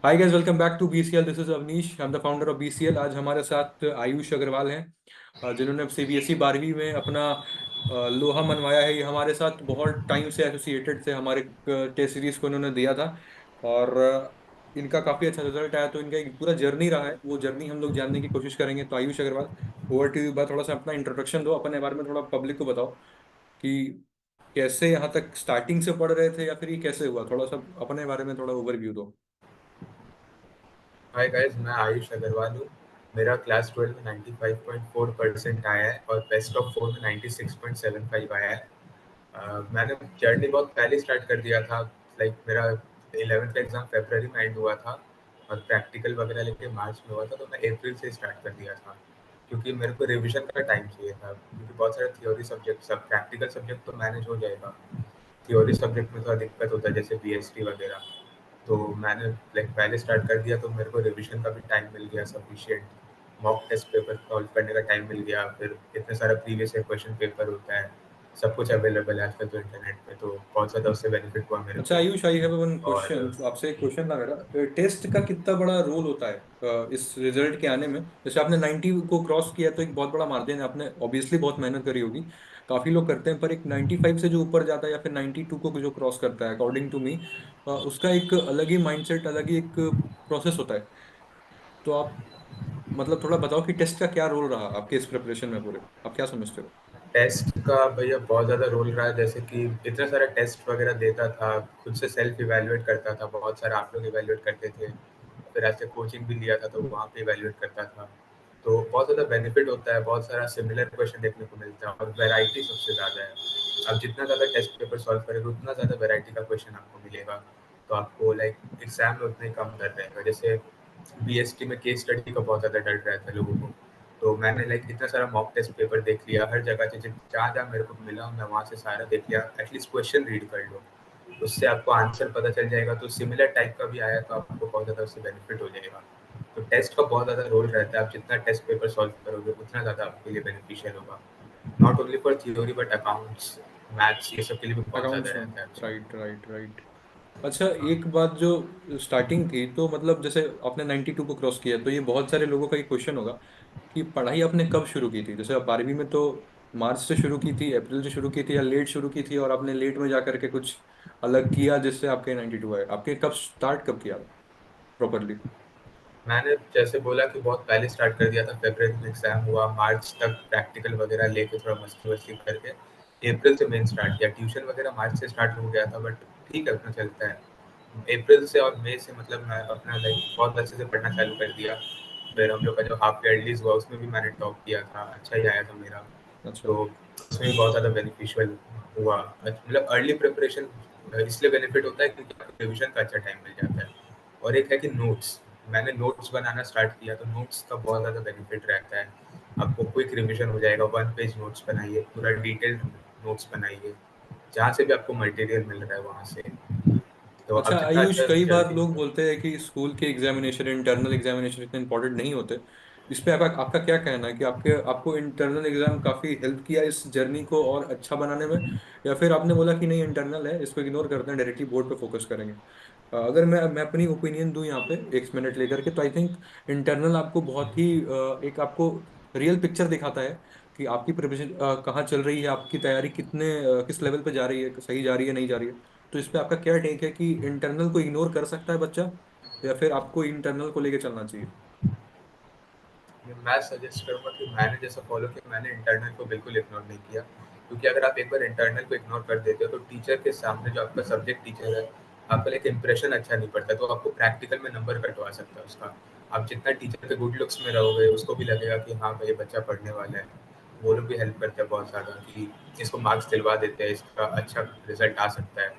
Hi guys, welcome back to BCL. This is Avnish, I am the founder of BCL. आज हमारे साथ आयुष अग्रवाल हैं, जिन्होंने सीबीएसई 12वीं में अपना लोहा मनवाया है। ये हमारे साथ बहुत टाइम से एसोसिएटेड थे, हमारे टेस्ट सीरीज को इन्होंने दिया था और इनका काफ़ी अच्छा रिजल्ट आया। तो इनका एक पूरा जर्नी रहा है, वो जर्नी हम लोग जानने की कोशिश करेंगे। तो Ayush Agarwal, over to you. बात थोड़ा सा अपना इंट्रोडक्शन दो, अपने बारे में थोड़ा पब्लिक को बताओ कि कैसे यहाँ तक स्टार्टिंग से पढ़ रहे थे या फिर ये कैसे हुआ। थोड़ा सा अपने बारे में थोड़ा ओवरव्यू दो। हाय गाइस, मैं आयुष अग्रवाल हूँ। मेरा क्लास 12 में 95.4% आया है और बेस्ट ऑफ 4 में 96.75 आया है। मैंने जर्नी बहुत पहले स्टार्ट कर दिया था। लाइक मेरा 11th का एग्ज़ाम फरवरी में एंड हुआ था और प्रैक्टिकल वगैरह लेके मार्च में हुआ था, तो मैं अप्रैल से स्टार्ट कर दिया था क्योंकि मेरे को रिवीजन का टाइम चाहिए था, क्योंकि बहुत सारे थ्योरी सब्जेक्ट, सब प्रैक्टिकल सब्जेक्ट तो मैनेज हो जाएगा। थ्योरी सब्जेक्ट में थोड़ा दिक्कत होता है, जैसे बीएसटी वगैरह। तो मैंने लाइक पहले स्टार्ट कर दिया, तो मेरे को रिवीजन का भी टाइम मिल गया sufficient. Mock test paper solve करने का टाइम मिल गया, फिर इतने सारा प्रीवियस ईयर क्वेश्चन पेपर होता है, सब कुछ अवेलेबल है आजकल तो इंटरनेट पे, तो बहुत ज़्यादा उससे बेनिफिट हुआ मेरे अच्छा को। आयुष, आई हैव वन और क्वेश्चन। आपसे एक क्वेश्चन था मेरा। टेस्ट का कितना बड़ा रोल होता है इस रिजल्ट के आने में? जैसे आपने 90 को क्रॉस किया तो एक बहुत बड़ा मार्जिन है, आपने ऑब्वियसली बहुत मेहनत करी होगी। काफी लोग करते हैं, पर एक 95 से जो ऊपर जाता है या फिर 92 को जो क्रॉस करता है, अकॉर्डिंग टू मी, उसका एक अलग ही माइंडसेट, अलग ही एक प्रोसेस होता है। तो आप मतलब थोड़ा बताओ कि टेस्ट का क्या रोल रहा आपके इस प्रिपरेशन में पूरे, आप क्या समझते हो? टेस्ट का भैया बहुत ज़्यादा रोल रहा है, जैसे कि इतना सारा टेस्ट वगैरह देता था, खुद से सेल्फ इवैल्यूएट करता था, बहुत सारे आप लोग इवैल्यूएट करते थे। फिर ऐसे कोचिंग भी लिया था, तो वहाँ पे इवैल्यूएट करता था। तो बहुत ज़्यादा बेनिफिट होता है, बहुत सारा सिमिलर क्वेश्चन देखने को मिलता है और वैरायटी सबसे ज़्यादा है। आप जितना ज़्यादा टेस्ट पेपर सॉल्व करेंगे, उतना ज़्यादा वैरायटी का क्वेश्चन आपको मिलेगा। तो आपको लाइक एग्ज़ाम में उतना ही कम डर रहेगा। जैसे बीएसटी में केस स्टडी का बहुत ज़्यादा डर रहता है लोगों को। तो मैंने लाइक इतना सारा मॉक टेस्ट पेपर देख लिया, हर जगह से जहाँ जहाँ मेरे को मिला मैं वहाँ से सारा देख लिया, एटलीस्ट क्वेश्चन रीड कर लो, उससे आपको आंसर पता चल जाएगा। तो सिमिलर टाइप का भी आया तो आपको बहुत ज़्यादा उससे बेनिफिट हो जाएगा। तो टेस्ट का बहुत ज़्यादा रोल रहता है, आप जितना टेस्ट पेपर सॉल्व करोगे उतना ज़्यादा आपके लिए बेनिफिशियल होगा। Not only for theory but accounts, maths, ये सब के लिए भी बहुत ज़्यादा अकाउंट्स में। रहता है अच्छा। Right right right. अच्छा, हाँ। एक बात जो स्टार्टिंग थी, तो मतलब जैसे आपने 92 को क्रॉस किया, तो ये बहुत सारे लोगों का एक क्वेश्चन होगा कि पढ़ाई आपने कब शुरू की थी। जैसे आप 12वीं में तो मार्च से शुरू की थी, अप्रैल से शुरू की थी, या लेट शुरू की थी और आपने लेट में जा करके कुछ अलग किया जिससे आपके 92 आए? आपके कब स्टार्ट कब किया प्रॉपरली? मैंने जैसे बोला कि बहुत पहले स्टार्ट कर दिया था, फरवरी में एग्जाम हुआ, मार्च तक प्रैक्टिकल वगैरह लेके थोड़ा मस्ती वस्ती करके अप्रैल से मेन स्टार्ट किया। ट्यूशन वगैरह मार्च से स्टार्ट हो गया था, बट ठीक है, उतना चलता है। अप्रैल से और मई से मतलब मैं अपना लाइक बहुत अच्छे से पढ़ना चालू कर दिया। फिर हम लोग का जो हाफ ईयरलीज हुआ उसमें भी मैंने टॉप किया था, अच्छा ही आया था मेरा। अच्छा। तो उसमें भी बहुत ज़्यादा बेनिफिशियल हुआ। मतलब अर्ली प्रिपरेशन इसलिए बेनिफिट होता है क्योंकि आपको रिविजन का अच्छा टाइम मिल जाता है। और एक है कि नोट्स, मैंने नोट्स बनाना स्टार्ट किया, तो नोट्स का बहुत ज़्यादा बेनिफिट रहता है। आपको क्विक रिविजन हो जाएगा, वन पेज नोट्स बनाइए, पूरा डिटेल्ड नोट्स बनाइए, जहाँ से भी आपको मटेरियल मिल रहा है वहाँ से। तो अच्छा आप जितना आयुष, अच्छा कई बार जल्दी लोग मतलब। बोलते हैं कि स्कूल के एग्जामिनेशन, इंटरनल एग्जामिनेशन इतने इंपॉर्टेंट नहीं होते। इस पे आपका आपका क्या कहना है कि आपके आपको इंटरनल एग्जाम काफी हेल्प किया इस जर्नी को और अच्छा बनाने में, या फिर आपने बोला कि नहीं इंटरनल है, इसको इग्नोर करते हैं, डायरेक्टली बोर्ड पे फोकस करेंगे? अगर मैं अपनी ओपिनियन दूं यहाँ पे एक मिनट लेकर के, तो आई थिंक इंटरनल आपको बहुत ही एक आपको रियल पिक्चर दिखाता है कि आपकी प्रिपरेशन कहाँ चल रही है, आपकी तैयारी कितने किस लेवल पे जा रही है, सही जा रही है नहीं जा रही है। तो इस पे आपका क्या टेक है कि इंटरनल को इग्नोर कर सकता है बच्चा, या फिर आपको इंटरनल को लेके चलना चाहिए? मैं सजेस्ट करूँगा कि मैंने जैसा फॉलो किया, मैंने इंटरनल को बिल्कुल इग्नोर नहीं किया, क्योंकि अगर आप एक बार इंटरनल को इग्नोर कर देते हो तो टीचर के सामने जो आपका सब्जेक्ट टीचर है, आपका एक इंप्रेशन अच्छा नहीं पड़ता, तो आपको प्रैक्टिकल में नंबर कटवा सकता है उसका। आप जितना टीचर के गुड लुक्स में रहोगे, उसको भी लगेगा कि हाँ भाई, ये बच्चा पढ़ने वाला है। वो लोग भी हेल्प करते हैं बहुत ज़्यादा कि इसको मार्क्स दिलवा देते हैं, इसका अच्छा रिजल्ट आ सकता है।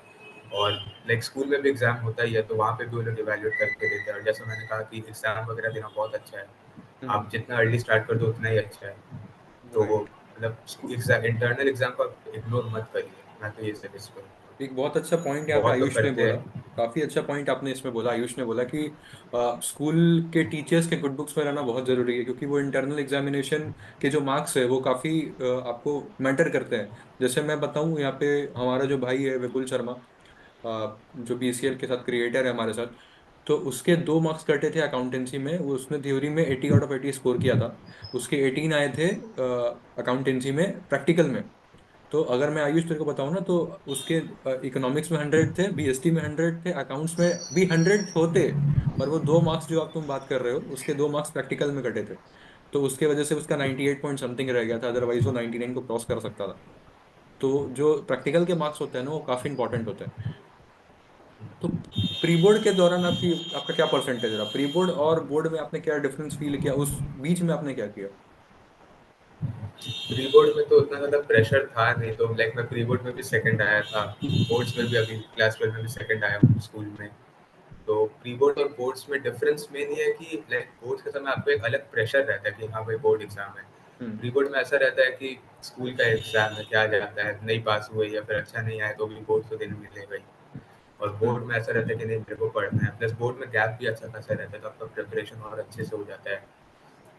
और लाइक स्कूल में भी एग्जाम होता ही है, तो वहाँ पे भी वो लोग इवैल्यूएट करके देते हैं। और जैसे मैंने कहा कि एग्जाम वगैरह देना बहुत अच्छा है, आप हम्म। जितना अर्ली स्टार्ट कर दो उतना ही अच्छा है। तो राइट। मतलब एग्जाम, इंटरनल एग्जाम को इग्नोर मत करिए, मैं तो ये सजेस्ट करूँगा। एक बहुत अच्छा पॉइंट यहाँ पे बहुत लोग आयुष ने करते बोला। हैं। काफी अच्छा पॉइंट आपने इसमें बोला। आयुष ने बोला कि स्कूल के टीचर्स के गुड बुक्स में रहना बहुत जरूरी है, क्योंकि वो इंटरनल एग्जामिनेशन के जो मार्क्स है वो काफी आपको मैटर करते हैं। जैसे मैं बताऊं यहाँ पे, हमारा जो भाई है विपुल शर्मा, जो बीसीएल के साथ क्रिएटर है हमारे साथ, तो उसके 2 मार्क्स कटे थे अकाउंटेंसी में, वो उसने थ्योरी में 80 आउट ऑफ 80 स्कोर किया था। उसके 18 आए थे अकाउंटेंसी में, प्रैक्टिकल में। तो अगर मैं आयुष तेरे को बताऊं ना, तो उसके इकोनॉमिक्स में 100 थे, बीएसटी में 100 थे, अकाउंट्स में भी 100 होते। पर वो 2 मार्क्स जो आप तुम बात कर रहे हो, उसके 2 मार्क्स प्रैक्टिकल में कटे थे। तो उसके वजह से उसका 98 पॉइंट समथिंग रह गया था, अदरवाइज वो 99 को क्रॉस कर सकता था। तो जो प्रैक्टिकल के मार्क्स होते हैं ना, वो काफी इंपॉर्टेंट होते हैं। तो प्री बोर्ड के दौरान आपका क्या परसेंटेज रहा? प्री बोर्ड और बोर्ड में आपने क्या डिफरेंस फील किया, उस बीच में आपने क्या किया? प्री बोर्ड में तो उतना ज़्यादा प्रेशर था नहीं, तो लाइक मैं प्री बोर्ड में भी सेकंड आया था, बोर्ड्स में भी अभी क्लास 12 में भी सेकंड आया हूँ स्कूल में। तो प्री बोर्ड और बोर्ड्स में डिफरेंस मेन ये है कि लाइक बोर्ड्स के समय आपको एक अलग प्रेशर रहता है कि हाँ भाई बोर्ड एग्जाम है। हम्म। प्री बोर्ड में ऐसा रहता है कि स्कूल का एग्जाम है, क्या जाता है, नहीं पास हुए या फिर अच्छा नहीं आया तो भी बोर्ड तो देने मिलेगा ही। और बोर्ड हम्म। में ऐसा रहता है कि नहीं मेरे को पढ़ना है, प्लस बोर्ड में गैप भी अच्छा खासा रहता है तो आपका प्रिपरेशन और अच्छे से हो जाता है।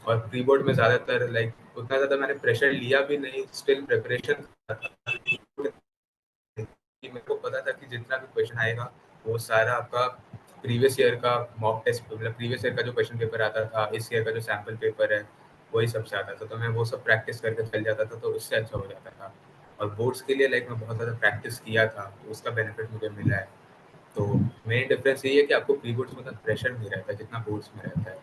और प्री बोर्ड में ज़्यादातर लाइक उतना ज़्यादा मैंने प्रेशर लिया भी नहीं, स्टिल प्रिपरेशन कि मेरे को पता था कि जितना भी क्वेश्चन आएगा वो सारा आपका प्रीवियस ईयर का मॉक टेस्ट, मतलब प्रीवियस ईयर का जो क्वेश्चन पेपर आता था, इस ईयर का जो सैम्पल पेपर है वही सबसे आता था, तो मैं वो सब प्रैक्टिस करके चल जाता था, तो उससे अच्छा हो जाता था। और बोर्ड्स के लिए लाइक मैं बहुत ज़्यादा प्रैक्टिस किया था, तो उसका बेनिफिट मुझे मिला है। तो मेन डिफरेंस यही है कि आपको प्री बोर्ड्स में उतना प्रेशर नहीं रहता जितना बोर्ड्स में रहता है,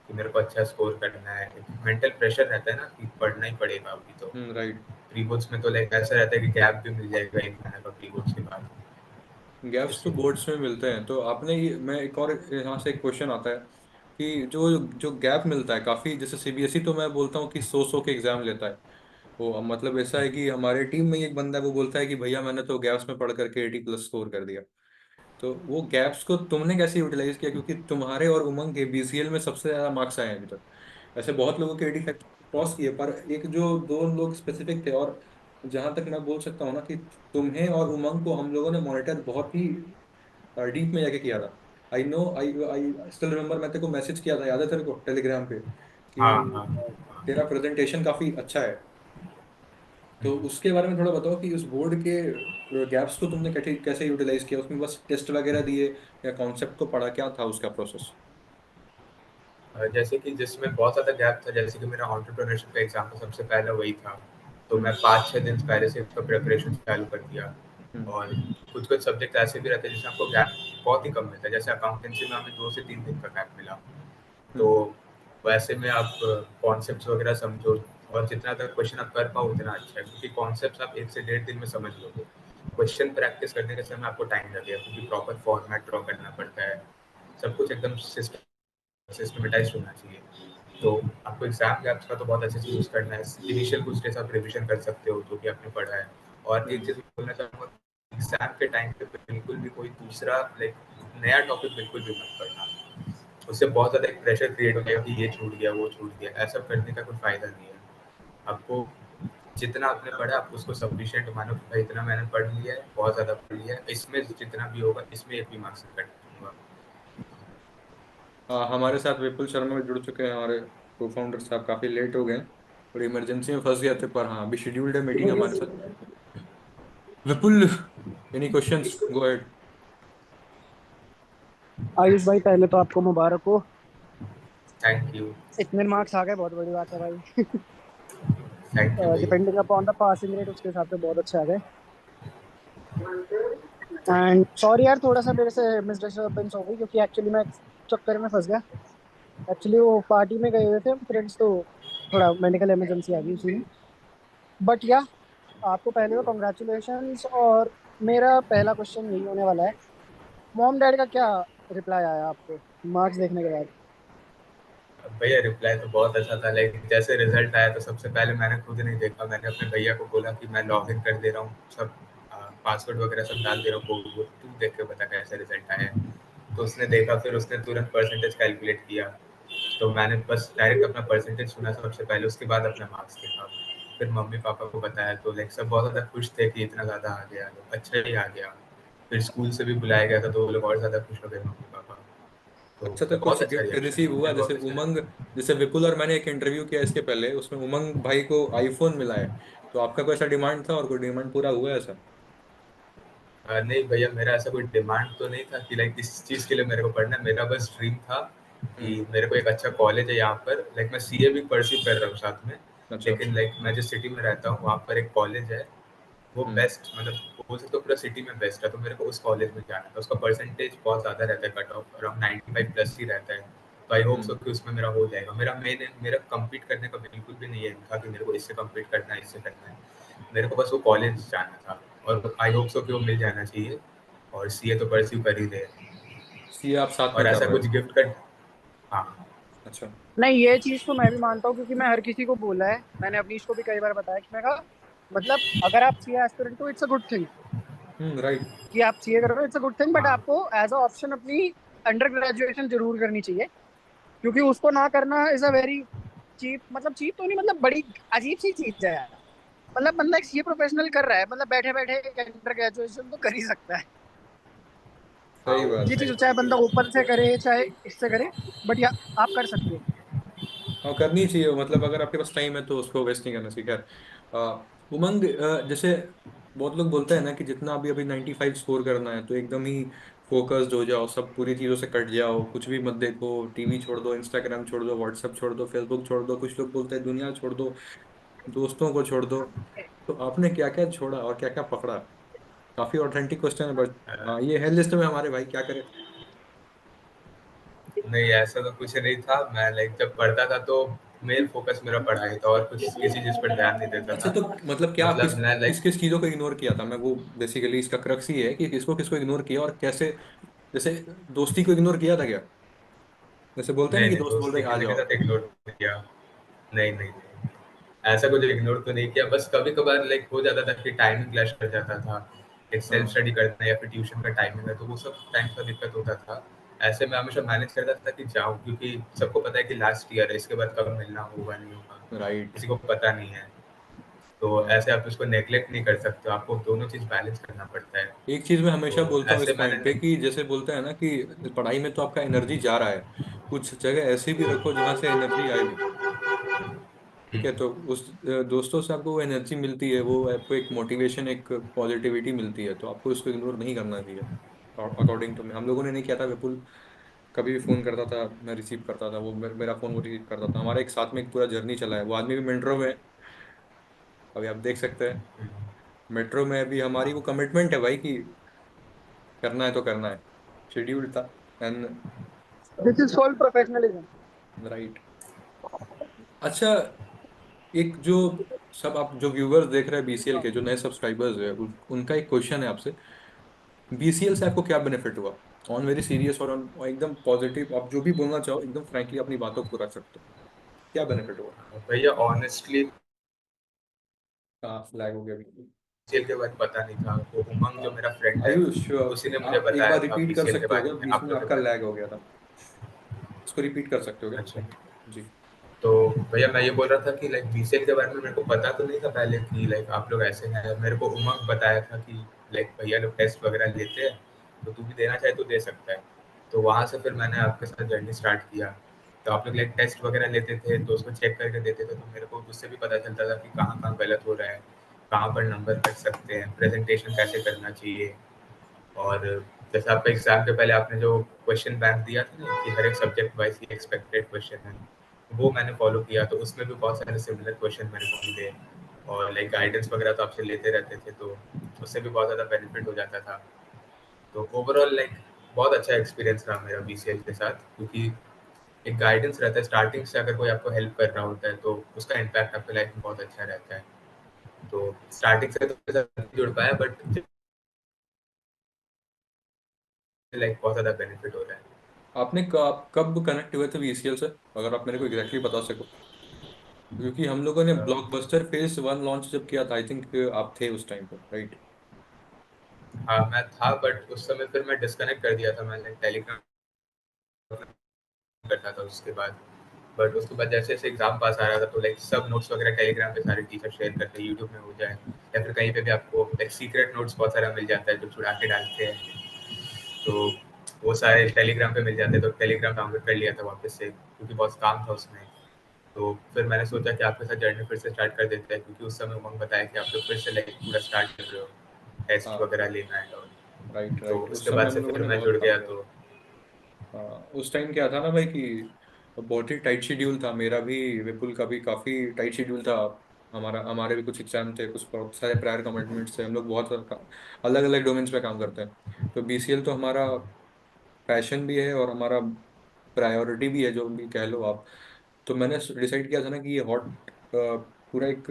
कि मेरे को अच्छा स्कोर करना है, मेंटल प्रेशर रहता है ना कि पढ़ना ही पड़ेगा अभी तो। राइट। प्री बोर्ड्स में तो लाइक ऐसा रहता है कि गैप भी मिल जाएगा एक महीने का प्री बोर्ड्स के बाद, गैप्स तो इसीलिए। बोर्ड्स में मिलते हैं। तो आपने मैं एक और यहाँ से एक क्वेश्चन आता है कि जो जो गैप मिलता है काफी, जैसे सीबीएसई तो मैं बोलता हूँ कि 100 के एग्जाम लेता है। वो अब मतलब ऐसा है कि हमारे टीम में ही एक बंदा है, वो बोलता है कि भैया मैंने तो गैप्स में पढ़ करके 80+ स्कोर कर दिया। तो वो गैप्स को तुमने कैसे यूटिलाइज किया, क्योंकि तुम्हारे और उमंग के बीसीएल में सबसे ज्यादा मार्क्स आए हैं अभी तक। ऐसे बहुत लोगों के 85 क्रॉस किए, पर एक जो दो लोग स्पेसिफिक थे, और जहां तक मैं बोल सकता हूँ ना कि तुम्हें और उमंग को हम लोगों ने मॉनिटर बहुत ही डीप में जाके किया था। I know, I I still remember, मैं तेरे को मैसेज किया था, याद है तेरे को, टेलीग्राम पे, हाँ, कि हाँ, हाँ। तेरा प्रेजेंटेशन काफी अच्छा है। तो उसके बारे में थोड़ा बताओ कि उस बोर्ड के गैप्स को तुमने कैसे कैसे यूटिलाइज किया, उसमें बस टेस्ट वगैरह दिए या कॉन्सेप्ट को पढ़ा, क्या था उसका प्रोसेस? जैसे कि जिसमें बहुत ज़्यादा गैप था, जैसे कि मेरा एंटरप्रेन्योरशिप का एग्ज़ाम था, सबसे पहला वही था। तो मैं हम्म। 5-6 दिन पहले से उसका प्रिपरेशन चालू कर दिया। हम्म। और कुछ-कुछ सब्जेक्ट ऐसे भी रहते हैं जिसमें आपको गैप बहुत ही कम मिलता है। जैसे अकाउंटेंसी में हमें 2 से 3 दिन का गैप मिला। तो हम्म। वैसे में आप कॉन्सेप्ट्स वगैरह समझो, और जितना तक क्वेश्चन आप कर पाओ उतना अच्छा है, क्योंकि कॉन्सेप्ट्स आप 1 से डेढ़ दिन में समझ लोगे। क्वेश्चन प्रैक्टिस करने के समय आपको टाइम लगेगा, क्योंकि प्रॉपर फॉर्मेट ड्रॉ करना पड़ता है। सब कुछ एकदम सिस्टमेटाइज़्ड होना चाहिए। तो आपको एग्ज़ाम गैप्स का तो बहुत अच्छे से यूज़ करना है। इनिशियल कुछ डेज़ आप रिविज़न कर सकते हो जो भी आपने पढ़ा है। और एक हम्म। चीज़ बोलना चाहूँगा, एग्ज़ाम के टाइम पे बिल्कुल भी कोई दूसरा लाइक नया टॉपिक बिल्कुल भी मत पढ़ना। उससे बहुत ज़्यादा एक प्रेशर क्रिएट हो जाएगा कि ये छूट गया, वो छूट गया। ऐसा करने का कोई फ़ायदा नहीं है। आपको जितना आपने पढ़ा आप उसको सफिशिएंट मानो कि भाई इतना मैंने पढ़ लिया है, बहुत ज़्यादा पढ़ लिया है। इसमें जितना भी होगा इसमें एक भी मार्क्स से कट दूँगा। हाँ, हमारे साथ विपुल शर्मा भी जुड़ चुके हैं, हमारे को फाउंडर साहब, काफी लेट हो गए हैं, और इमरजेंसी में फंस गए थे, पर हाँ अभी शेड्यूल्ड है मीटिंग हमारे साथ। Vipul, any questions, go ahead. Ayush भाई, पहले तो आपको मुबारक हो। Thank you. इतने मार्क्स आ गए, बहुत बड़ी बात है भाई। थैंक यू भैया। Depending upon the passing rate उसके हिसाब से बहुत अच्छे आ गए। एंड सॉरी यार, थोड़ा सा मेरे से मिसडिस्टर्बेंस हो गई, क्योंकि एक्चुअली मैं एक चक्कर में फंस गया। एक्चुअली वो पार्टी में गए हुए थे हम फ्रेंड्स, तो थोड़ा मेडिकल इमरजेंसी आ गई उसी में। बट या आपको पहले तो कॉन्ग्रेचुलेशंस। और मेरा पहला क्वेश्चन यही होने वाला है, मॉम डैड का क्या रिप्लाई आया आपको मार्क्स देखने के बाद? भैया रिप्लाई तो बहुत अच्छा था, लाइक जैसे रिजल्ट आया तो सबसे पहले मैंने खुद नहीं देखा, मैंने अपने भैया को बोला कि मैं लॉग इन कर दे रहा हूँ सब, पासवर्ड वगैरह सब डाल दे रहा हूँ, वो तू देख के बता कैसा रिजल्ट आया है। तो उसने देखा, फिर उसने तुरंत परसेंटेज कैलकुलेट किया। तो मैंने बस डायरेक्ट अपना परसेंटेज सुना सबसे पहले, उसके बाद अपना मार्क्स देखा। फिर मम्मी पापा को बताया तो लाइक सब बहुत ज़्यादा खुश थे कि इतना ज़्यादा आ गया, अच्छा ही आ गया। फिर स्कूल से भी बुलाया गया था तो वो लोग और ज़्यादा खुश हो गए मम्मी पापा। तो अच्छा, तो मतलब बहुत कुछ अच्छा गिफ्ट रिएक्शन रिसीव था, हुआ? मेरे को जैसे अपने से। उमंग, जैसे विपुल और मैंने एक इंटरव्यू किया इसके पहले, उसमें उमंग भाई को आईफोन मिला है। तो आपका कोई ऐसा डिमांड था और कोई डिमांड पूरा हुआ है ऐसा? नहीं भैया, मेरा ऐसा कोई डिमांड तो नहीं था कि लाइक इस चीज़ के लिए मेरे को पढ़ना है। मेरा बस ड्रीम था कि हम्म। मेरे को एक अच्छा कॉलेज है यहाँ पर, लाइक मैं सीए भी परस्यू कर रहा हूँ साथ में। अच्छा। लेकिन लाइक मैं जिस सिटी में रहता हूँ वहाँ पर एक कॉलेज है, वो हम्म। बेस्ट, मतलब बोल सकते हो पूरा सिटी में बेस्ट है, तो मेरे को उस कॉलेज में जाना था। उसका परसेंटेज बहुत ज़्यादा रहता है, कट ऑफ अराउंड 95 प्लस ही रहता है। तो आई होप हम्म। सो कि उसमें मेरा हो जाएगा। मेरा कम्पीट करने का बिल्कुल भी नहीं है था कि मेरे को इससे कम्पीट करना है, इससे करना है। मेरे को बस वो कॉलेज जाना था, और आई होप सो कि वो मिल जाना चाहिए। और सीए तो परस्यू कर ही रहे हैं। सीए आप साथ में और कर ऐसा रहे कुछ हो? गिफ्ट कर। हाँ। अच्छा। नहीं, ये चीज तो मैं भी मानता हूँ, क्योंकि मैं हर किसी को बोला है, मैंने अपनीश को भी कई बार बताया कि मैं कहा मतलब अगर आप सीए एस्पिरेंट हो, it's a good thing right. कि आप सीए कर रहे हो, it's a good thing, but हाँ। आपको एज अ ऑप्शन अपनी अंडर ग्रेजुएशन जरूर करनी चाहिए। क्योंकि उसको ना करना इज अ वेरी चीप, मतलब चीप तो नहीं, मतलब बड़ी अजीब सी चीज है यार। मतलब बंदा एक सीए प्रोफेशनल कर रहा है, मतलब बैठे बैठे एक अंडर ग्रेजुएशन तो कर ही सकता है। हाँ, सही वो तो ये बात है। चीज सही चाहे बात बंदा है। ओपन से करे चाहे इससे करे, बट या आप कर सकते हो। हाँ, करनी चाहिए, मतलब अगर आपके पास टाइम है तो उसको वेस्ट नहीं करना चाहिए। खैर, उमंग, जैसे बहुत लोग बोलते हैं ना कि जितना अभी अभी 95 स्कोर करना है तो एकदम ही फोकस्ड हो जाओ, सब पूरी चीज़ों से कट जाओ, कुछ भी मत देखो, टीवी छोड़ दो, इंस्टाग्राम छोड़ दो, व्हाट्सएप छोड़ दो, फेसबुक छोड़ दो, कुछ लोग बोलते हैं दुनिया छोड़ दो, दोस्तों को छोड़ दो। तो आपने क्या क्या छोड़ा और क्या क्या पकड़ा? काफी ऑथेंटिक क्वेश्चन है, बट अ, हाँ, ये है लिस्ट में हमारे भाई, क्या करें। नहीं, ऐसा तो कुछ नहीं था। मैं लाइक जब पढ़ता था तो मेन फोकस मेरा पढ़ाई था, और कुछ किसी चीज पर ध्यान नहीं देता अच्छा, था। तो मतलब क्या मतलब मैं किस लाइक किस चीजों को इग्नोर किया था? मैं वो बेसिकली इसका क्रक्स ही है कि किसको किसको इग्नोर किया और कैसे। जैसे दोस्ती को इग्नोर किया था क्या? जैसे बोलते हैं ना नहीं कि नहीं, दोस्त बोल दोस्ती रहे आ किसी के जाओ। साथ इग्नोर नहीं किया। नहीं नहीं नहीं, ऐसा कुछ इग्नोर तो नहीं किया। बस कभी कभार लाइक हो जाता था कि टाइमिंग क्लैश कर जाता था। एक सेल्फ हाँ। स्टडी करना है या फिर ट्यूशन का टाइमिंग है, तो वो सब टाइम का दिक्कत होता था। ऐसे में हमेशा मैनेज करता था कि जाऊँ, क्योंकि सबको पता है कि लास्ट ईयर है, इसके बाद कब मिलना होगा नहीं होगा राइट। किसी को पता नहीं है। तो ऐसे आप उसको नेग्लेक्ट नहीं कर सकते हो, आपको दोनों चीज़ बैलेंस करना पड़ता है। एक चीज मैं हमेशा तो बोलता हूँ इस ऐसे मैंने पॉइंट पे कि जैसे बोलते हैं ना कि पढ़ाई में तो आपका एनर्जी जा रहा है, कुछ जगह ऐसी भी रखो जहां से एनर्जी आए भी। ठीक है, तो उस दोस्तों से आपको वो एनर्जी मिलती है, वो आपको एक मोटिवेशन, एक पॉजिटिविटी मिलती है, तो आपको इसको इग्नोर नहीं करना चाहिए। अकॉर्डिंग टू मैं, हम लोगों ने नहीं किया था। विपुल कभी भी फोन करता था, मैं रिसीव करता था, वो मेरा फोन वो रिसीव करता था, हमारा एक साथ में एक पूरा जर्नी चला है। वो आदमी भी मेट्रो में है, अभी आप देख सकते हैं। मेट्रो में अभी हमारी वो कमिटमेंट है भाई कि करना है तो करना है, शेड्यूल था। And this is called professionalism. Right. अच्छा, एक जो सब आप जो व्यूवर्स देख रहे हैं बीसीएल के, जो नए सब्सक्राइबर्स हैं, उनका एक क्वेश्चन है आपसे। बीसीएल से आपको क्या बेनिफिट हुआ? ऑन वेरी सीरियस और ऑन एकदम पॉजिटिव, आप जो भी बोलना चाहो एकदम फ्रैंकली अपनी बातों को रख सकते हो। क्या बेनिफिट हुआ? भैया ऑनेस्टली कहाँ फ्लैग हो गया बिल्कुल? बीसीएल के बारे में पता नहीं था। वो उमंग जो मेरा फ्रेंड है, आयुष, उसी ने मुझे आप एक बताया बार था रिपीट कर बीसीएल के सकते हो क्या? बारे में, बीच आप में लोग के आपका बारे लैग में। हो गया था, इसको रिपीट कर सकते हो क्या? अच्छा। जी। तो भैया मैं ये बोल रहा था कि लाइक बीसीएल के बारे में मेरे को पता तो नहीं था पहले कि लाइक आप लोग ऐसे हैं। मेरे को उमंग बताया था कि लाइक भैया लोग टेस्ट वगैरह लेते हैं, तो तू भी देना चाहे तो दे सकता है। तो वहाँ से फिर मैंने आपके साथ जर्नी स्टार्ट किया। तो आप लोग लाइक टेस्ट वगैरह लेते थे तो उसको चेक करके देते थे, तो मेरे को उससे भी पता चलता था कि कहाँ कहाँ गलत हो रहा है, कहाँ पर नंबर कट सकते हैं, प्रेजेंटेशन कैसे करना चाहिए। और जैसे आपका एग्जाम के पहले आपने जो क्वेश्चन बैंक दिया था ना कि हर एक सब्जेक्ट वाइज ही एक्सपेक्टेड क्वेश्चन है, वो मैंने फॉलो किया। तो उसमें भी बहुत सारे सिमिलर क्वेश्चन मेरे को मिले। और लाइक गाइडेंस वगैरह तो आपसे लेते रहते थे, तो उससे भी बहुत ज़्यादा बेनिफिट हो जाता था। तो ओवरऑल लाइक बहुत अच्छा एक्सपीरियंस रहा मेरा बीसीएल के साथ, क्योंकि एक गाइडेंस रहता है स्टार्टिंग से। अगर कोई आपको हेल्प कर रहा होता है तो उसका इम्पैक्ट आपकी लाइफ में बहुत अच्छा रहता है। तो स्टार्टिंग से तो मेरे साथ नहीं जुड़ पाया, बट लाइक बहुत ज़्यादा बेनिफिट हो रहा है। आपने कब कनेक्ट हुए थे बीसीएल से, अगर आप मेरे को एग्जैक्टली बता सको? क्योंकि हम लोगों ने अ, ब्लॉकबस्टर फेज 1 लॉन्च जब किया था, आई थिंक आप थे उस टाइम पे, राइट? हाँ मैं था, बट उस समय फिर मैं डिस्कनेक्ट कर दिया था। मैंने टेलीग्राम करता था उसके बाद। बट उसके बाद जैसे जैसे एग्जाम पास आ रहा था, तो लाइक सब नोट्स वगैरह टेलीग्राम पे सारे टीचर शेयर करते हैं, यूट्यूब में हो जाए या फिर कहीं पे भी आपको लाइक सीक्रेट नोट्स बहुत सारा मिल जाता है जो छुड़ा के डालते हैं। तो वो सारे टेलीग्राम पे मिल जाते हैं, तो टेलीग्राम डाउनलोड कर लिया था वापस से, क्योंकि बहुत काम था उसमें। तो फिर मैंने सोचा कि आपके साथ जर्नी फिर से स्टार्ट कर देते हैं, क्योंकि उस समय उमंग बताया कि आप लोग फिर से लाइक पूरा स्टार्ट कर रहे हो। टेस्ट हाँ, वगैरह लेना है। और राइट तो राइट, उस उसके समय बाद हम से लोगों फिर ने मैं बहुत जुड़ काम गया। किया। तो हाँ, उस टाइम क्या था ना भाई कि बहुत ही टाइट शेड्यूल था मेरा भी, विपुल का भी काफ़ी टाइट शेड्यूल था। हमारे भी कुछ एग्जाम थे, कुछ बहुत सारे प्रायर कमिटमेंट्स थे, हम लोग बहुत अलग अलग डोमेन्स पे काम करते हैं। तो बीसीएल तो हमारा पैशन भी है और हमारा प्रायोरिटी भी है, जो भी कह लो आप। तो मैंने डिसाइड किया था ना कि ये पूरा एक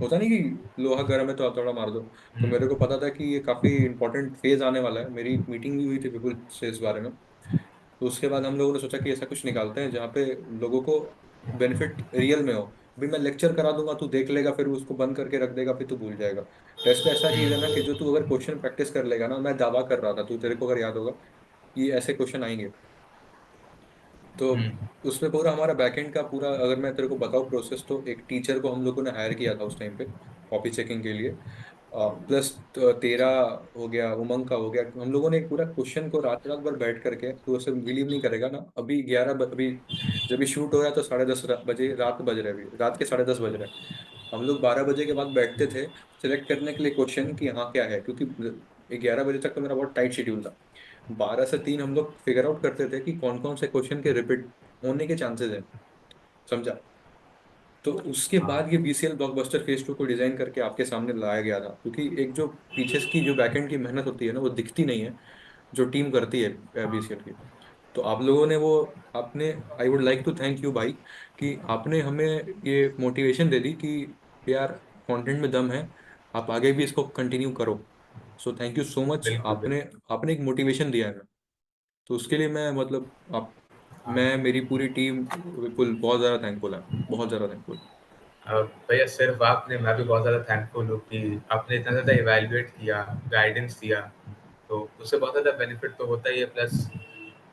होता नहीं कि लोहा गर्म है तो हथौड़ा मार दो। तो मेरे को पता था कि ये काफ़ी इंपॉर्टेंट फेज आने वाला है। मेरी मीटिंग भी हुई थी विपुल से इस बारे में। तो उसके बाद हम लोगों ने सोचा कि ऐसा कुछ निकालते हैं जहाँ पे लोगों को बेनिफिट रियल में हो। अभी मैं लेक्चर करा दूंगा, तू देख लेगा, फिर उसको बंद करके रख देगा, फिर तू भूल जाएगा। टेस्ट ऐसा चीज है ना कि जो तू अगर क्वेश्चन प्रैक्टिस कर लेगा ना, मैं दावा कर रहा था, तू तेरे को अगर याद होगा कि ऐसे क्वेश्चन आएंगे। तो हम्म, उसमें पूरा हमारा बैकएंड का पूरा, अगर मैं तेरे को बताऊँ प्रोसेस, तो एक टीचर को हम लोगों ने हायर किया था उस टाइम पे कॉपी चेकिंग के लिए। प्लस तेरा हो गया, उमंग का हो गया, हम लोगों ने एक पूरा क्वेश्चन को रात रात भर बैठ करके, तो उसे बिलीव नहीं करेगा ना, अभी अभी जब भी शूट हो रहा है तो 10:30 बजे रात बज रहे हैं, अभी रात के 10:30 बज रहे हैं। हम लोग 12 बजे के बाद बैठते थे सिलेक्ट करने के लिए क्वेश्चन कि हाँ क्या है, क्योंकि 11 बजे तक तो मेरा बहुत टाइट शेड्यूल था। 12 से 3 हम लोग फिगर आउट करते थे कि कौन कौन से क्वेश्चन के रिपीट होने के चांसेस हैं। समझा? तो उसके हाँ, बाद ये बीसीएल ब्लॉकबस्टर फेज 2 को डिजाइन करके आपके सामने लाया गया था, क्योंकि एक जो पीछे की जो बैकएंड की मेहनत होती है ना, वो दिखती नहीं है, जो टीम करती है बीसीएल की। तो आप लोगों ने वो, आपने, I would like to thank you भाई, कि आपने हमें ये मोटिवेशन दे दी कि यार कंटेंट में दम है, आप आगे भी इसको कंटिन्यू करो। सो थैंक यू सो मच, बिल्कुल आपने बिल्कुल। आपने एक मोटिवेशन दिया है। तो उसके लिए मैं मतलब आप, मैं, हाँ, मेरी पूरी टीम विपुल बहुत ज़्यादा थैंकफुल है, बहुत ज़्यादा थैंकफुल। भैया सिर्फ आपने, मैं भी बहुत ज़्यादा थैंकफुल हूँ कि आपने इतना ज़्यादा इवैल्यूएट किया, गाइडेंस दिया। तो उससे बहुत ज़्यादा बेनिफिट तो होता ही है, प्लस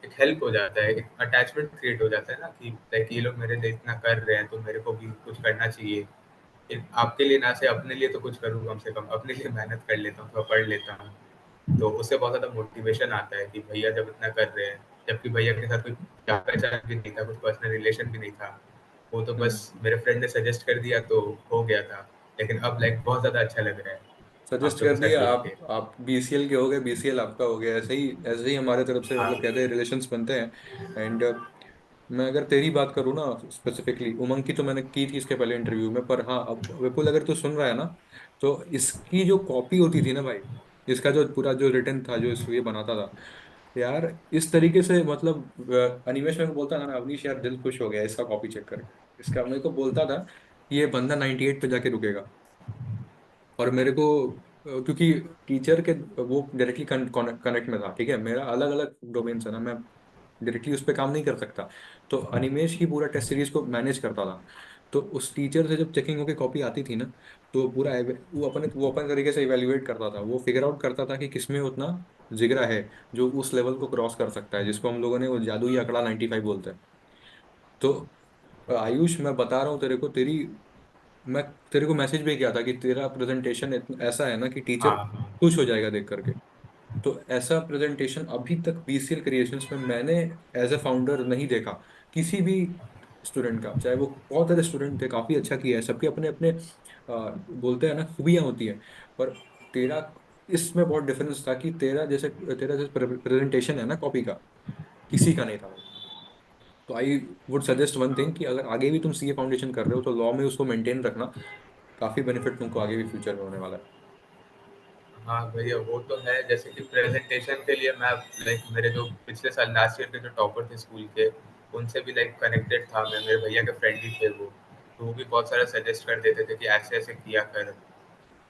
एक हेल्प हो जाता है, एक अटैचमेंट क्रिएट हो जाता है ना कि लाइक ये लोग मेरे लिए इतना कर रहे हैं तो मेरे को भी कुछ करना चाहिए। आपके लिए ना से अपने लिए तो कुछ करूँ, कम से कम अपने लिए मेहनत कर लेता हूँ, थोड़ा पढ़ लेता हूँ। तो उससे बहुत ज़्यादा मोटिवेशन आता है कि भैया जब इतना कर रहे हैं, जबकि भैया के साथ कोई जान पहचान भी नहीं था, कुछ पर्सनल रिलेशन भी नहीं था। वो तो बस हम्म। मेरे फ्रेंड ने सजेस्ट कर दिया तो हो गया था। लेकिन अब लाइक बहुत ज़्यादा अच्छा लग रहा है आप सजेस्ट लोग कर के साथ दिया, जुड़ के। आप बीसीएल के हो गए, बीसीएल आपका हो गया, ऐसे ही हमारे तरफ से मतलब हाँ, कहते हैं रिलेशंस बनते हैं। एंड मैं अगर तेरी बात करूँ ना स्पेसिफिकली, उमंग की तो मैंने की थी इसके पहले इंटरव्यू में, पर हाँ अब विपुल अगर तू सुन रहा है ना, तो इसकी जो कॉपी होती थी ना भाई, इसका जो पूरा जो रिटर्न था, जो ये बनाता था यार, इस तरीके से मतलब अनिमेश मेरे को बोलता था ना, अवनीश यार दिल खुश हो गया इसका कॉपी चेक करके। इसका मेरे को बोलता था कि ये बंदा 98 पे जाके रुकेगा। और मेरे को क्योंकि टीचर के वो डायरेक्टली कनेक्ट में था, ठीक है, मेरा अलग अलग डोमेन्स है ना, मैं डायरेक्टली उस पर काम नहीं कर सकता। तो अनिमेश ही पूरा टेस्ट सीरीज को मैनेज करता था। तो उस टीचर से जब चेकिंग होकर कॉपी आती थी ना, तो पूरा वो अपन तरीके से इवेल्युएट करता था, वो फिगर आउट करता था कि किसमें उतना जिगरा है जो उस लेवल को क्रॉस कर सकता है, जिसको हम लोगों ने वो जादुई आंकड़ा 95 बोलते हैं। तो आयुष, मैं बता रहा हूँ तेरे को, मैं तेरे को मैसेज भी किया था कि तेरा प्रेजेंटेशन ऐसा है ना कि टीचर हाँ, हाँ, खुश हो जाएगा देख करके। तो ऐसा प्रेजेंटेशन अभी तक बीसीएल क्रिएशंस में मैंने एज ए फाउंडर नहीं देखा किसी भी स्टूडेंट का, चाहे वो बहुत सारे स्टूडेंट थे, काफी अच्छा किया है, सबके अपने अपने बोलते हैं ना खूबियां होती हैं। पर तेरा इसमें बहुत डिफरेंस था कि तेरा जैसे प्रेजेंटेशन है ना कॉपी का, किसी का नहीं था। तो I would suggest one thing कि अगर आगे भी तुम सीए फाउंडेशन कर रहे हो तो लॉ में उसको मेंटेन रखना, काफी बेनिफिट तुमको आगे भी फ्यूचर में होने वाला है। हाँ भैया वो तो है। जैसे कि प्रेजेंटेशन के लिए मैं लाइक मेरे जो पिछले साल लास्ट ईयर के जो टॉपर थे स्कूल के, उनसे भी लाइक कनेक्टेड था मैं, मेरे भैया के फ्रेंड ही थे वो। तो वो भी बहुत सारा सजेस्ट कर देते थे कि ऐसे ऐसे किया कर,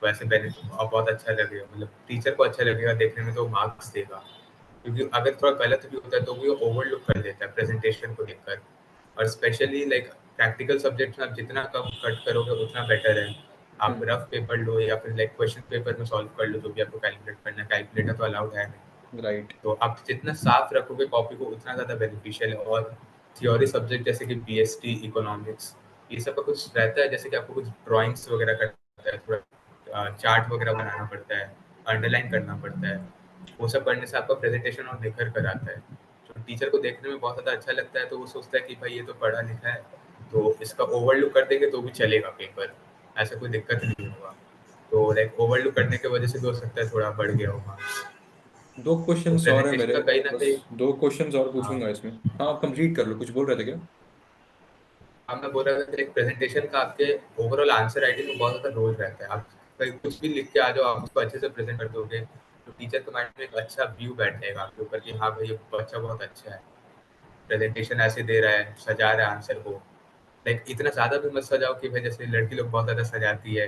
वैसे बेनिफिट और बहुत अच्छा लगेगा, मतलब टीचर को अच्छा लगेगा देखने में तो मार्क्स देगा। क्योंकि अगर थोड़ा गलत भी होता है तो वो ओवरलुक कर देता है प्रेजेंटेशन को देखकर। और स्पेशली लाइक प्रैक्टिकल सब्जेक्ट्स में आप जितना कम कट करोगे उतना बेटर है। आप हम्म। रफ पेपर लो या फिर लाइक क्वेश्चन पेपर में सॉल्व कर लो जो भी आपको कैलकुलेट करना है, कैलकुलेटर तो अलाउड है नहीं। राइट। तो आप जितना साफ रखोगे कॉपी को उतना ज़्यादा बेनिफिशियल है। और थियोरी सब्जेक्ट जैसे कि बीएसटी, इकोनॉमिक्स, ये सब का कुछ रहता है जैसे कि आपको कुछ ड्राइंग्स वगैरह करना है, थोड़ा चार्ट वगैरह बनाना पड़ता है, अंडरलाइन करना पड़ता है। वो सब करने से आपका प्रेजेंटेशन और निखर कर आता है। तो टीचर को देखने में बहुत ज़्यादा अच्छा लगता है, तो वो सोचता है कि भाई ये तो पढ़ा लिखा है, तो इसका ओवरलुक कर देंगे तो भी चलेगा पेपर, ऐसा कोई दिक्कत नहीं होगा। तो लाइक ओवरलुक करने की वजह से भी हो सकता है थोड़ा बढ़ गया हो मार्क्स। दो तो क्वेश्चंस और है प्रेजेंटेशन मेरे, का कहीं ना बस कहीं। दो क्वेश्चंस और हाँ पूछूंगा इसमें। हाँ, कंप्लीट कर लो, कुछ बोल रहे थे क्या? हाँ, मैं बोल रहा था कि एक प्रेजेंटेशन का आपके ओवरऑल आंसर राइटिंग में बहुत ज़्यादा रोल रहता है। आप कहीं कुछ भी लिख के आ जाओ, आप उसको अच्छे से प्रेजेंट कर दोगे तो टीचर के माइंड में एक अच्छा व्यू बैठेगा आपके ऊपर कि हाँ भाई ये बच्चा बहुत अच्छा है, प्रेजेंटेशन ऐसे दे रहा है, सजा रहा है आंसर को। लाइक इतना ज़्यादा भी मत सजाओ कि भाई जैसे लड़की लोग बहुत ज़्यादा सजाती है,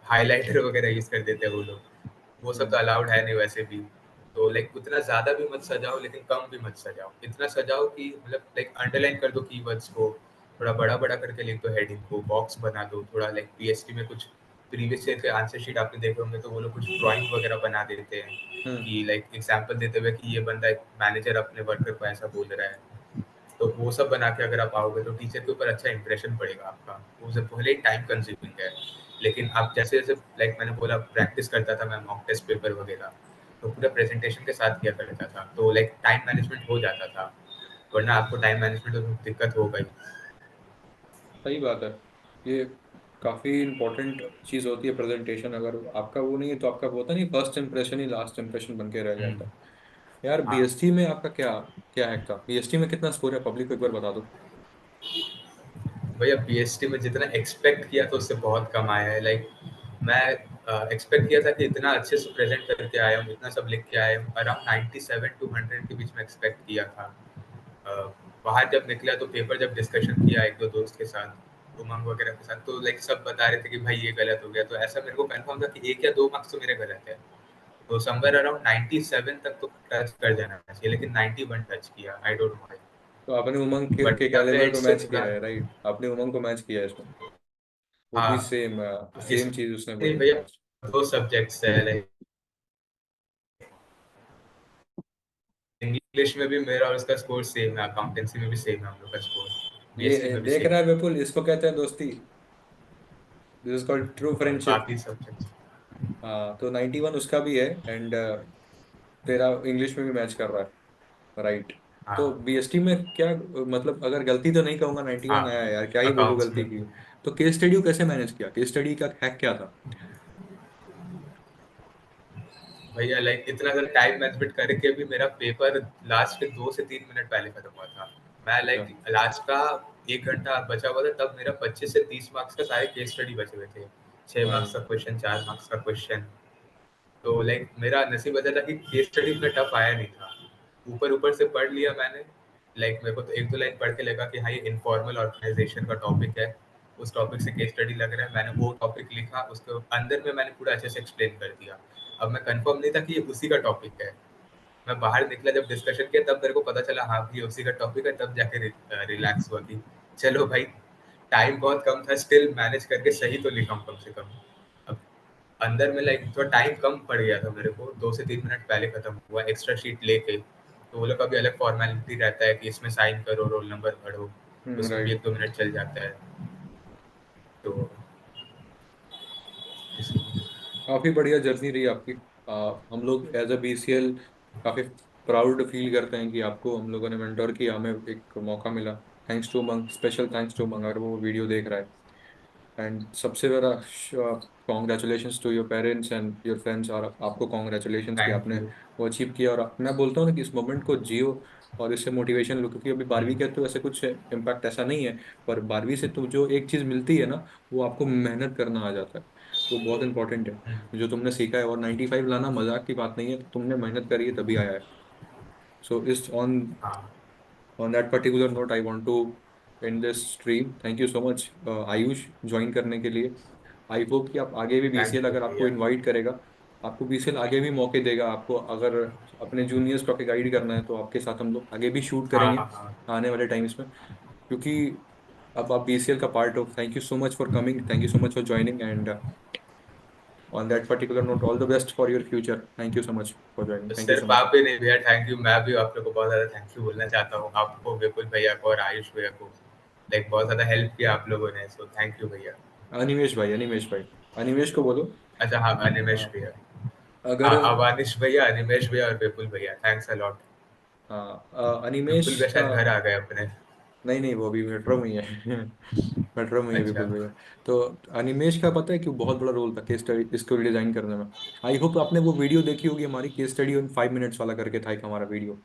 हाइलाइटर वगैरह यूज़ कर देते हैं वो लोग, वो सब तो हम्म। अलाउड है नहीं वैसे भी। तो लाइक उतना ज़्यादा भी मत सजाओ लेकिन कम भी मत सजाओ, इतना सजाओ कि मतलब लाइक अंडरलाइन कर दो कीवर्ड्स को, थोड़ा बड़ा बड़ा करके लिख दो हेडिंग को, बॉक्स बना दो थोड़ा। लाइक पीएसटी में कुछ प्रीवियस ईयर के आंसर शीट आपने देखे होंगे तो वो लोग कुछ ड्राइंग वगैरह बना देते हैं हम्म। कि लाइक एग्जाम्पल देते हुए कि ये बंदा एक मैनेजर अपने वर्कर को ऐसा बोल रहा है। तो वो सब बना के अगर आप आओगे तो टीचर के ऊपर अच्छा इंप्रेशन पड़ेगा आपका। वो सब पहले ही टाइम कंज्यूमिंग है, लेकिन आप जैसे जैसे लाइक मैंने बोला प्रैक्टिस करता था मैं मॉक टेस्ट पेपर वगैरह, तो पूरा प्रेजेंटेशन के साथ किया करता था तो लाइक टाइम मैनेजमेंट हो जाता था। वरना आपको टाइम मैनेजमेंट में दिक्कत हो गई। सही बात है। ये काफी इंपॉर्टेंट चीज होती है प्रेजेंटेशन। अगर आपका वो नहीं है तो आपका वो होता नहीं, फर्स्ट इंप्रेशन ही लास्ट इंप्रेशन बन के रह जाता है। यार हाँ बीएसटी में आपका क्या क्या है का, बीएसटी में कितना स्कोर है पब्लिक को एक बार बता दो। भैया पीएचडी में जितना एक्सपेक्ट किया था उससे बहुत कम आया है। लाइक मैं एक्सपेक्ट किया था कि इतना अच्छे से प्रेजेंट करके आया हूँ, इतना सब लिख के आया हूँ, अराउंड 97 to 100 के बीच में एक्सपेक्ट किया था। अ, बाहर जब निकला तो पेपर जब डिस्कशन किया एक दो दोस्त के साथ, उमंग वगैरह के साथ, तो लाइक सब बता रहे थे कि भाई ये गलत हो गया, तो ऐसा मेरे को कंफर्म था कि 1 या 2 मार्क्स तो मेरे गलत है। तो समवेयर अराउंड 97 तक तो टच कर जाना चाहिए, लेकिन 91 टच किया, आई डोंट नो। तो आपने उमंग के बट अपने कैलिबर एंड को से मैच पूरा। किया है, राइट? आपने उमंग को मैच किया है इसमें। वो भी हाँ सेम तो इस सेम चीज उसने नहीं बोली थी भैया, लास्ट। 2 सब्जेक्ट्स है लाइक, इंग्लिश में भी मेरा और उसका स्कोर सेम है, अकाउंटेंसी में भी सेम है हम लोग का स्कोर, बीएससी ये में भी देख सेम रहा है है। विपुल, इसको कहते हैं दोस्ती। दिस इज कॉल्ड ट्रू और फ्रेंडशिप। बाकी सब्जेक्ट्स। हाँ, तो 91 उसका भी है, एंड तेरा इंग्लिश में भी मैच कर रहा है, राइट? तो हाँ बीएसटी में क्या, मतलब अगर गलती तो नहीं कहूंगा, 91 आया हाँ, है यार, क्या ही बोलूं अकाउंट्स गलती में। की। तो केस स्टडी को कैसे मैनेज किया, केस स्टडी का हैक क्या था? भैया लाइक इतना ज़्यादा टाइम मैनेजमेंट करके भी मेरा पेपर लास्ट के 2 से 3 मिनट पहले खत्म हुआ था। मैं अच्छा। लाइक लास्ट का 1 घंटा बचा हुआ था तब मेरा 25 से 30 मार्क्स का सारे केस स्टडी बचे हुए थे। 6 मार्क्स हाँ। का क्वेश्चन, 4 मार्क्स का क्वेश्चन। तो लाइक मेरा नसीब अच्छा था कि केस स्टडी इतना टफ आया नहीं था। ऊपर ऊपर से पढ़ लिया मैंने। लाइक मेरे को तो एक दो लाइन पढ़ के लगा कि हाँ ये इनफॉर्मल ऑर्गेनाइजेशन का टॉपिक है, उस टॉपिक से केस स्टडी लग रहा है। मैंने वो टॉपिक लिखा, उसके अंदर में मैंने पूरा अच्छे से एक्सप्लेन कर दिया। अब मैं कंफर्म नहीं था कि ये उसी का टॉपिक है। मैं बाहर निकला जब डिस्कशन किया तब मेरे को पता चला हाँ ये उसी का टॉपिक है, तब जाके रिलैक्स हुआ कि चलो भाई टाइम बहुत कम था, स्टिल मैनेज करके सही तो लिखा हूँ कम से कम। अब अंदर में लाइक थोड़ा टाइम कम पड़ गया था मेरे को, 2 से 3 मिनट पहले खत्म हुआ एक्स्ट्रा शीट लेके। तो वो लोग का भी अलग फॉर्मेलिटी रहता है कि इसमें साइन करो, रोल नंबर पढ़ो, उसमें भी राइट। 1 2 मिनट चल जाता है। तो इसलिए। काफी बढ़िया जर्नी रही आपकी। हम लोग एज अ बीसीएल काफी प्राउड फील करते हैं कि आपको हम लोगों ने मेंटोर किया, हमें एक मौका मिला। थैंक्स टू मंग, स्पेशल थैंक्स टू मंग अगर वो वीडियो देख रहा है। एंड सबसे बड़ा congratulations to your parents and your friends, और आपको कॉन्ग्रेचुलेशंस कि थैंक आपने यू। वो अचीव किया। और मैं बोलता हूँ ना कि इस मोमेंट को जियो और इससे मोटिवेशन लो, क्योंकि अभी 12वीं के तो ऐसे कुछ इम्पैक्ट ऐसा नहीं है, पर 12वीं से तो जो एक चीज़ मिलती है ना, वो आपको मेहनत करना आ जाता है। वो बहुत इंपॉर्टेंट है जो तुमने सीखा है। और 95 लाना मजाक की बात नहीं है, तुमने मेहनत करी है तभी आया है। सो इस हाँ on that particular note I want to end this stream. Thank you so much Ayush, join करने के लिए। आई होप कि आप आगे भी बीसीएल थैंक यू अगर आपको भैया। इनवाइट करेगा, आपको बीसीएल आगे भी मौके देगा। आपको अगर अपने जूनियर्स को आगे गाइड करना है तो आपके साथ हम लोग आगे भी शूट हाँ करेंगे हाँ हाँ। आने वाले टाइम्स में, क्योंकि अब आप बीसीएल का पार्ट हो। Thank you so much for coming, thank you so much for joining, and on that particular note all the best for your future. Thank you so much for joining, तो thank you सो सिर्फ much. आप ही नहीं भैया, thank you, मैं भी आप लोग को बहुत ज़्यादा थैंक यू बोलना चाहता हूँ, आपको, विपुल भैया को और आयुष भैया को। लाइक बहुत ज़्यादा हेल्प किया आप लोगों ने, सो थैंक यू भैया। अनिमेश भाई, अनिमेश भाई, अनिमेश को बोलो। अच्छा हाँ, अनिमेश हाँ, भैया। अगर हाँ, अवानिश भैया, अनिमेश भैया और विपुल भैया, थैंक्स अ लॉट। हाँ विपुल अनिमेश भैया शायद घर आ गए अपने। नहीं नहीं, वो अभी मेट्रो में ही है। मेट्रो में ही अभी अच्छा। बोल रहे हैं। तो अनिमेश का पता है कि बहुत बड़ा रोल था केस स्टडी स्टोरी डिजाइन करने में। आई होप आपने वो वीडियो देखी होगी हमारी, केस स्टडी इन 5 मिनट्स वाला करके था एक हमारा वीडियो।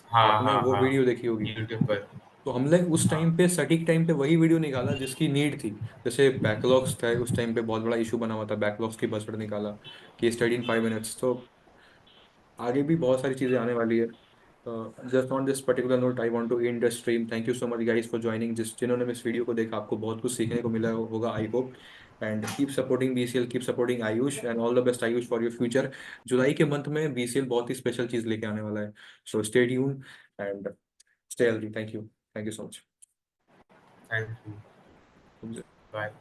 हाँ आपने हाँ वो हाँ, वीडियो देखी होगी। यूट्यूब पर। तो हमने उस हाँ टाइम पे सटीक टाइम पे वही वीडियो निकाला जिसकी नीड थी। जैसे बैकलॉग्स था उस टाइम पे, बहुत बड़ा इशू बना हुआ था, बैकलॉग्स की बजट निकाला, केस स्टडी इन 5 मिनट्स। तो आगे भी बहुत सारी चीजें आने वाली है। Just on this particular note I want to end the stream. Thank you so much guys for joining. जिन्होंने इस वीडियो को देखा, आपको बहुत कुछ सीखने को मिला होगा I hope. And keep supporting BCL, keep supporting Ayush, and all the best Ayush for your future. जुलाई के मंथ में बीसीएल बहुत ही स्पेशल चीज लेके आने वाला है। So stay tune and stay healthy. Thank you so thank you. Much. Bye.